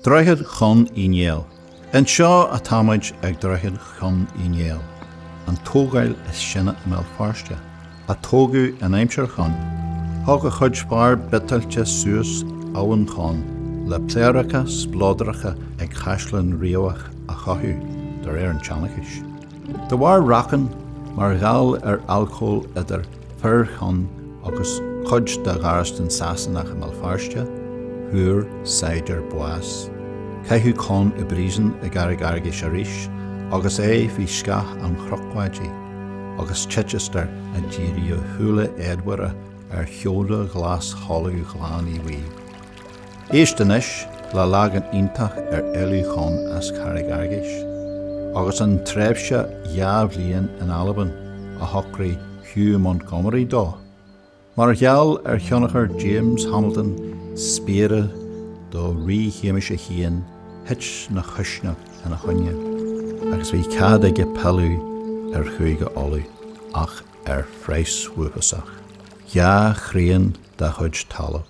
Droichead Con O'Neill. An seo a táid ag Droichead Con O'Neill. An tógáil is sinne Bhéal Feirste. A tógu an aimseir chun. Thug a chud spár bitailte suas áhan chun. Le pléiricha splódracha ag chaislean riamhach a chathú dar an teannachais. De bhar rachan mar ghaol alcóil idir fear chun agus chud de gharastan sasanach Bhéal Feirste, thuair saidir buas. Caithú chun I brísan a Gaeilge ríis, agus bhí scach an chrochhaidí, agus Chichester a ddírí thula éadmhara cheoda glas choú gláán I bhí. Éistenis le lagan iontach eilú chun as Gaeilge, agus an tréimhse jabhlíon an Alban a thocraí Hugh Montgomery dó. Mar gheall cheannachar James Hamilton spéire do rí chéimiise chéan hit na chuisne in a chunne, agus bhí cad ag pealú chuige olú ach freis thuúpasach. Ja chríonn de chud talamh.